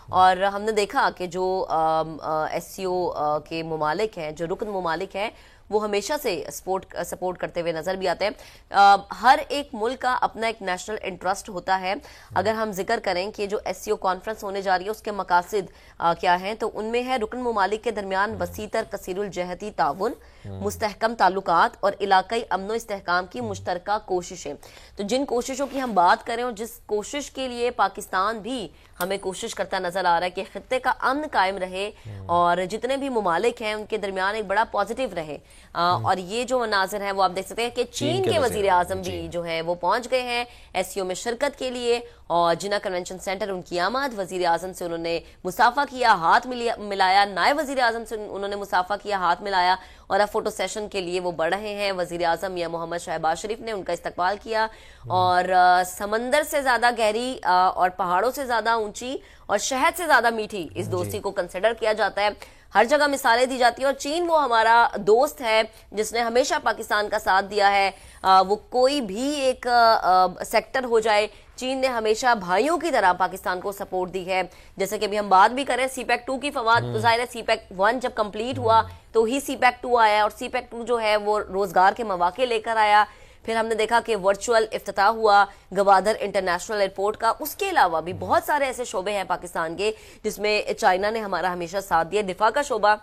اور ہم نے دیکھا کہ جو ایس سی او کے ممالک ہیں، جو رکن ممالک ہیں، وہ ہمیشہ سے سپورٹ کرتے ہوئے نظر بھی آتے ہیں۔ ہر ایک ملک کا اپنا ایک نیشنل انٹرسٹ ہوتا ہے۔ اگر ہم ذکر کریں کہ جو ایس سی او کانفرنس ہونے جا رہی ہے اس کے مقاصد کیا ہیں، تو ان میں ہے رکن ممالک کے درمیان وسیع تر کثیر الجہتی تعاون، مستحکم تعلقات اور علاقائی امن و استحکام کی مشترکہ کوششیں۔ تو جن کوششوں کی ہم بات کریں اور جس کوشش کے لیے پاکستان بھی ہمیں کوشش کرتا نظر آ رہا ہے کہ خطے کا امن قائم رہے اور جتنے بھی ممالک ہیں ان کے درمیان ایک بڑا پازیٹیو رہے، اور یہ جو مناظر ہیں وہ آپ دیکھ سکتے ہیں کہ چین کے وزیر اعظم بھی جو ہے وہ پہنچ گئے ہیں ایس سی او میں شرکت کے لیے، اور جنہ کنونشن سینٹر ان کی آمد، وزیر اعظم سے انہوں نے مصافحہ کیا، ہاتھ ملایا، نائب وزیر اعظم سے انہوں نے مصافحہ کیا، ہاتھ ملایا، اور اب فوٹو سیشن کے لیے وہ بڑھ رہے ہیں۔ وزیر اعظم میاں محمد شہباز شریف نے ان کا استقبال کیا، اور سمندر سے زیادہ گہری اور پہاڑوں سے زیادہ اونچی اور شہد سے زیادہ میٹھی اس دوستی کو کنسیڈر کیا جاتا ہے۔ ہر جگہ مثالیں دی جاتی ہیں، اور چین وہ ہمارا دوست ہے جس نے ہمیشہ پاکستان کا ساتھ دیا ہے۔ وہ کوئی بھی ایک سیکٹر ہو جائے، چین نے ہمیشہ بھائیوں کی طرح پاکستان کو سپورٹ دی ہے۔ جیسے کہ ابھی ہم بات بھی کریں سی پیک 2 کی فوائد، ظاہر ہے سی پیک 1 جب کمپلیٹ ہوا تو ہی سی پیک 2 آیا، اور سی پیک 2 جو ہے وہ روزگار کے مواقع لے کر آیا۔ پھر ہم نے دیکھا کہ ورچوئل افتتاح ہوا گوادر انٹرنیشنل ایئرپورٹ کا۔ اس کے علاوہ بھی بہت سارے ایسے شعبے ہیں پاکستان کے جس میں چائنا نے ہمارا ہمیشہ ساتھ دیا، دفاع کا شعبہ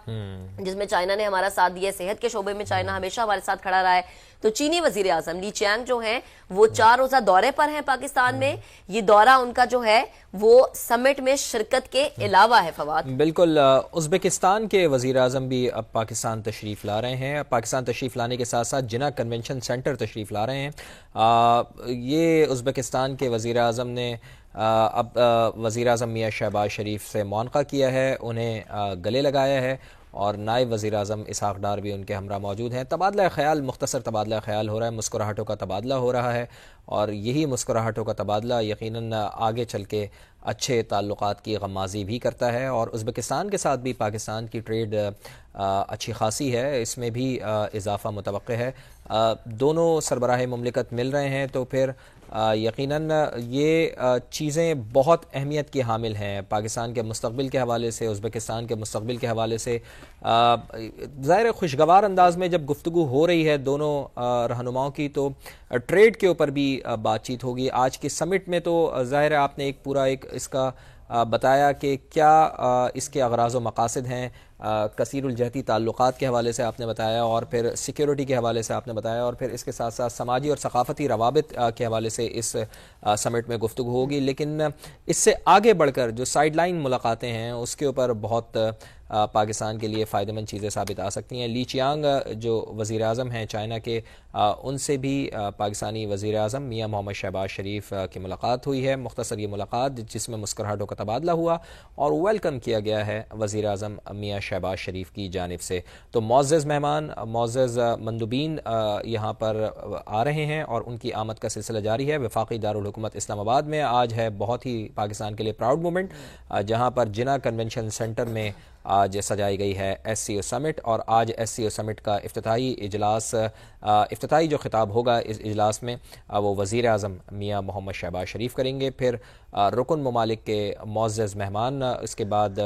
جس میں چائنا نے ہمارا ساتھ دیا، صحت کے شعبے میں چائنا ہمیشہ ہمارے ساتھ کھڑا رہا ہے۔ تو چینی وزیر اعظم لی چیانگ جو ہیں وہ 4 روزہ دورے پر ہیں پاکستان میں۔ یہ دورہ ان کا جو ہے وہ سمٹ میں شرکت کے علاوہ ہے فواد۔ بالکل، ازبکستان کے وزیر اعظم بھی اب پاکستان تشریف لا رہے ہیں۔ پاکستان تشریف لانے کے ساتھ ساتھ جنہ کنونشن سینٹر تشریف لا رہے ہیں۔ یہ ازبکستان کے وزیر اعظم نے اب وزیر اعظم میاں شہباز شریف سے معانقہ کیا ہے، انہیں گلے لگایا ہے، اور نائب وزیر اعظم اسحاق ڈار بھی ان کے ہمراہ موجود ہیں۔ تبادلہ خیال، مختصر تبادلہ خیال ہو رہا ہے، مسکراہٹوں کا تبادلہ ہو رہا ہے، اور یہی مسکراہٹوں کا تبادلہ یقیناً آگے چل کے اچھے تعلقات کی غمازی بھی کرتا ہے۔ اور ازبکستان کے ساتھ بھی پاکستان کی ٹریڈ اچھی خاصی ہے، اس میں بھی اضافہ متوقع ہے۔ دونوں سربراہ مملکت مل رہے ہیں تو پھر یقیناً یہ چیزیں بہت اہمیت کی حامل ہیں پاکستان کے مستقبل کے حوالے سے، ازبکستان کے مستقبل کے حوالے سے۔ ظاہر خوشگوار انداز میں جب گفتگو ہو رہی ہے دونوں رہنماؤں کی تو ٹریڈ کے اوپر بھی بات چیت ہوگی۔ آج کے سمٹ میں تو ظاہر ہے آپ نے ایک پورا اس کا بتایا کہ کیا اس کے اغراض و مقاصد ہیں، کثیر الجہتی تعلقات کے حوالے سے آپ نے بتایا، اور پھر سیکیورٹی کے حوالے سے آپ نے بتایا، اور پھر اس کے ساتھ ساتھ سماجی اور ثقافتی روابط کے حوالے سے اس سمٹ میں گفتگو ہوگی۔ لیکن اس سے آگے بڑھ کر جو سائیڈ لائن ملاقاتیں ہیں اس کے اوپر بہت پاکستان کے لیے فائدہ مند چیزیں ثابت آ سکتی ہیں۔ لی چیانگ جو وزیر اعظم ہیں چائنا کے، ان سے بھی پاکستانی وزیر اعظم میاں محمد شہباز شریف کی ملاقات ہوئی ہے، مختصر یہ ملاقات جس میں مسکراہٹوں کا تبادلہ ہوا اور ویلکم کیا گیا ہے وزیر اعظم میاں شہباز شریف کی جانب سے۔ تو معزز مہمان، معزز مندوبین یہاں پر آ رہے ہیں اور ان کی آمد کا سلسلہ جاری ہے۔ وفاقی دارالحکومت اسلام آباد میں آج ہے بہت ہی پاکستان کے لیے پراؤڈ مومنٹ، جہاں پر جنہ کنونشن سینٹر میں آج سجائی گئی ہے ایس سی او سمٹ، اور آج ایس سی او سمٹ کا افتتاحی اجلاس، افتتاحی جو خطاب ہوگا اس اجلاس میں وہ وزیر اعظم میاں محمد شہباز شریف کریں گے۔ پھر رکن ممالک کے معزز مہمان اس کے بعد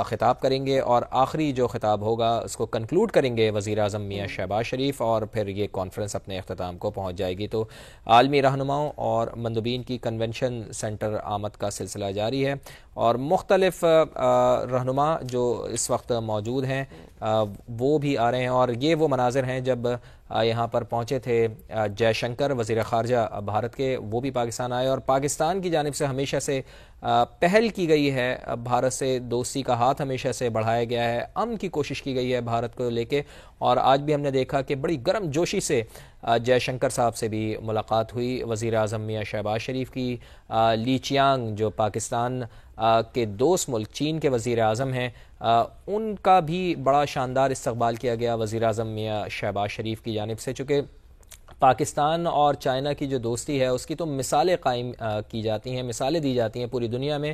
خطاب کریں گے، اور آخری جو خطاب ہوگا اس کو کنکلوڈ کریں گے وزیر اعظم میاں شہباز شریف، اور پھر یہ کانفرنس اپنے اختتام کو پہنچ جائے گی۔ تو عالمی رہنماؤں اور مندوبین کی کنونشن سینٹر آمد کا سلسلہ جاری ہے، اور مختلف رہنما جو اس وقت موجود ہیں وہ بھی آ رہے ہیں، اور یہ وہ مناظر ہیں جب یہاں پر پہنچے تھے جے شنکر وزیر خارجہ بھارت کے، وہ بھی پاکستان آئے، اور پاکستان کی جانب سے ہمیشہ سے پہل کی گئی ہے، بھارت سے دوستی کا ہاتھ ہمیشہ سے بڑھایا گیا ہے، امن کی کوشش کی گئی ہے بھارت کو لے کے، اور آج بھی ہم نے دیکھا کہ بڑی گرم جوشی سے جے شنکر صاحب سے بھی ملاقات ہوئی وزیر اعظم میاں شہباز شریف کی۔ لی چیانگ جو پاکستان کے دوست ملک چین کے وزیر اعظم ہیں، ان کا بھی بڑا شاندار استقبال کیا گیا وزیر اعظم میاں شہباز شریف کی جانب سے، چونکہ پاکستان اور چائنا کی جو دوستی ہے اس کی تو مثالیں قائم کی جاتی ہیں، مثالیں دی جاتی ہیں پوری دنیا میں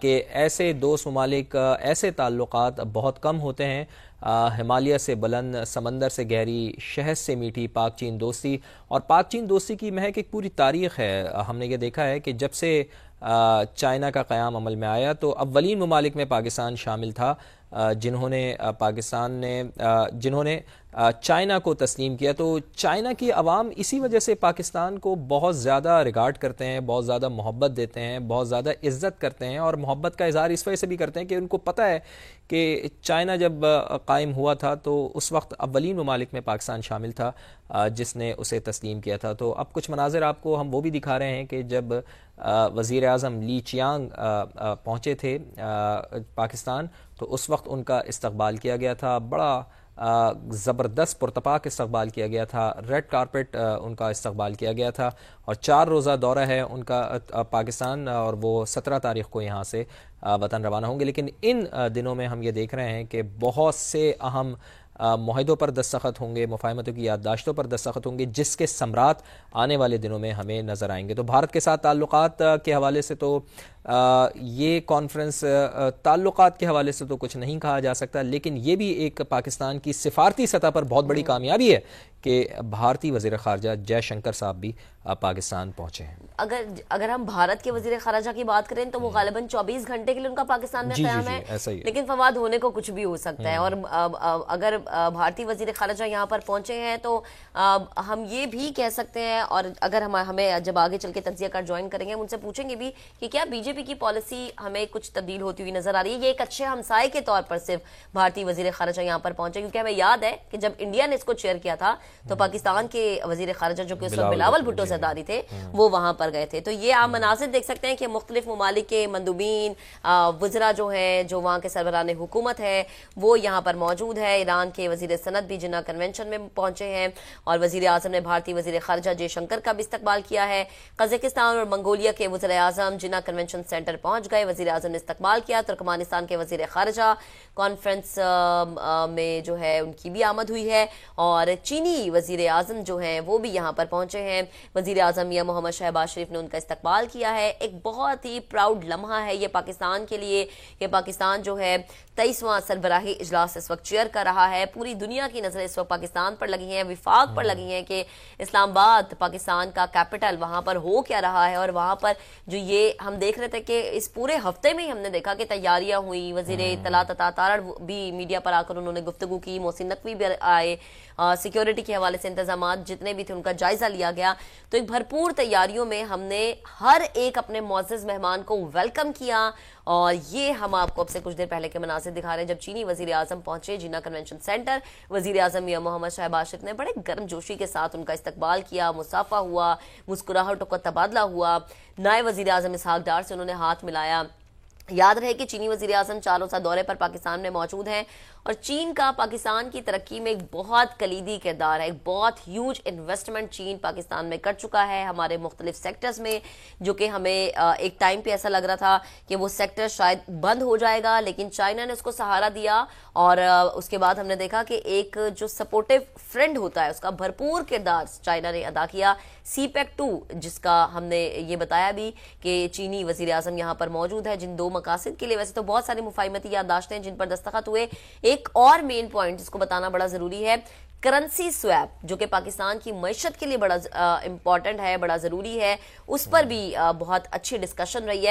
کہ ایسے دوست ممالک، ایسے تعلقات بہت کم ہوتے ہیں۔ ہمالیہ سے بلند، سمندر سے گہری، شہد سے میٹھی پاک چین دوستی، اور پاک چین دوستی کی مہک ایک پوری تاریخ ہے۔ ہم نے یہ دیکھا ہے کہ جب سے چائنا کا قیام عمل میں آیا تو اولین ممالک میں پاکستان شامل تھا جنہوں نے چائنا کو تسلیم کیا. تو چائنا کی عوام اسی وجہ سے پاکستان کو بہت زیادہ ریگارڈ کرتے ہیں, بہت زیادہ محبت دیتے ہیں, بہت زیادہ عزت کرتے ہیں, اور محبت کا اظہار اس وجہ سے بھی کرتے ہیں کہ ان کو پتہ ہے کہ چائنا جب قائم ہوا تھا تو اس وقت اولین ممالک میں پاکستان شامل تھا جس نے اسے تسلیم کیا تھا. تو اب کچھ مناظر آپ کو ہم وہ بھی دکھا رہے ہیں کہ جب وزیر اعظم لی چیانگ پہنچے تھے پاکستان تو اس وقت ان کا استقبال کیا گیا تھا, بڑا زبردست پرتپاک استقبال کیا گیا تھا, ریڈ کارپٹ ان کا استقبال کیا گیا تھا, اور 4 روزہ دورہ ہے ان کا پاکستان, اور وہ 17 تاریخ کو یہاں سے وطن روانہ ہوں گے. لیکن ان دنوں میں ہم یہ دیکھ رہے ہیں کہ بہت سے اہم معاہدوں پر دستخط ہوں گے, مفاہمتوں کی یادداشتوں پر دستخط ہوں گے, جس کے ثمرات آنے والے دنوں میں ہمیں نظر آئیں گے. تو بھارت کے ساتھ تعلقات کے حوالے سے تو یہ کانفرنس تعلقات کے حوالے سے تو کچھ نہیں کہا جا سکتا, لیکن یہ بھی ایک پاکستان کی سفارتی سطح پر بہت بڑی کامیابی ہے کہ بھارتی وزیر خارجہ جے شنکر صاحب بھی پاکستان پہنچے ہیں. اگر ہم بھارت کے وزیر خارجہ کی بات کریں تو وہ غالباً 24 گھنٹے کے لیے ان کا پاکستان میں قیام ہے, لیکن فواد ہونے کو کچھ بھی ہو سکتا ہے. اور اگر بھارتی وزیر خارجہ یہاں پر پہنچے ہیں تو ہم یہ بھی کہہ سکتے ہیں, اور اگر ہمیں جب آگے چل کے تجزیہ کار جوائن کریں گے ہم ان سے پوچھیں گے بھی کہ کیا بی جے پی کی پالیسی ہمیں کچھ تبدیل ہوتی ہوئی نظر آ رہی ہے. یہ ایک اچھے ہمسائے کے طور پر صرف بھارتی وزیر خارجہ یہاں پر پہنچے, کیونکہ ہمیں یاد ہے کہ جب انڈیا نے اس کو چیئر کیا تھا تو پاکستان کے وزیر خارجہ جو کہ اس وقت بلاول بھٹو زرداری تھے وہ وہاں پر گئے تھے. تو یہ آپ مناظر دیکھ سکتے ہیں کہ مختلف ممالک کے مندوبین وزراء جو ہیں, جو وہاں کے سربراہان حکومت ہے, وہ یہاں پر موجود ہے. ایران کے وزیر صنعت بھی جنہ کنونشن میں پہنچے ہیں, اور وزیر اعظم نے بھارتی وزیر خارجہ جے شنکر کا بھی استقبال کیا ہے. قزاقستان اور منگولیا کے وزیر اعظم جنہ کنونشن سینٹر پہنچ گئے, وزیر اعظم نے استقبال کیا. ترکمانستان کے وزیر خارجہ کانفرنس میں جو ہے ان کی بھی آمد ہوئی ہے, اور چینی وزیر اعظم جو ہیں وہ بھی یہاں پر پہنچے ہیں. وزیر اعظم میاں محمد شہباز شریف نے ان کا استقبال کیا ہے. ایک بہت ہی پراؤڈ لمحہ ہے یہ پاکستان کے لیے کہ پاکستان جو ہے 23واں سربراہی اجلاس اس وقت چیئر کر رہا ہے. پوری دنیا کی نظریں اس وقت پاکستان پر لگی ہیں, وفاق پر لگی ہیں کہ اسلام آباد پاکستان کا کیپٹل وہاں پر ہو کیا رہا ہے. اور وہاں پر جو یہ ہم دیکھ رہے تھے کہ اس پورے ہفتے میں ہی ہم نے دیکھا کہ تیاریاں ہوئی. وزیر اطلاعات عطا تارڑ بھی میڈیا پر آ کر انہوں نے گفتگو کی, محسن نقوی بھی آئے, سیکیورٹی کے حوالے سے انتظامات جتنے بھی تھے ان کا جائزہ لیا گیا. تو ایک بھرپور تیاریوں میں ہم نے ہر ایک اپنے معزز مہمان کو ویلکم کیا, اور یہ ہم آپ کو اب سے کچھ دیر پہلے کے مناظر دکھا رہے ہیں جب چینی وزیر اعظم پہنچے جنہ کنونشن سینٹر. وزیر اعظم میاں محمد شہباز شریف نے بڑے گرم جوشی کے ساتھ ان کا استقبال کیا, مصافحہ ہوا, مسکراہٹوں کا تبادلہ ہوا. نائب وزیر اعظم اسحاق ڈار سے انہوں نے ہاتھ ملایا. یاد رہے کہ چینی وزیر اعظم 4 روزہ دورے پر پاکستان میں موجود ہیں, اور چین کا پاکستان کی ترقی میں ایک بہت کلیدی کردار ہے. ایک بہت ہیوج انویسٹمنٹ چین پاکستان میں کر چکا ہے ہمارے مختلف سیکٹرز میں, جو کہ ہمیں ایک ٹائم پہ ایسا لگ رہا تھا کہ وہ سیکٹر شاید بند ہو جائے گا, لیکن چائنا نے اس کو سہارا دیا. اور اس کے بعد ہم نے دیکھا کہ ایک جو سپورٹیو فرینڈ ہوتا ہے اس کا بھرپور کردار چائنا نے ادا کیا. سی پیک 2 جس کا ہم نے یہ بتایا بھی کہ چینی وزیر اعظم یہاں پر موجود ہے جن 2 مقاصد کے لیے, ویسے تو بہت ساری مفاہمتی یادداشتیں جن پر دستخط ہوئے. ایک اور مین پوائنٹ جس کو بتانا بڑا ضروری ہے, کرنسی سویپ, جو کہ پاکستان کی معیشت کے لیے بڑا امپورٹنٹ ہے, بڑا ضروری ہے, اس پر بھی بہت اچھی ڈسکشن رہی ہے.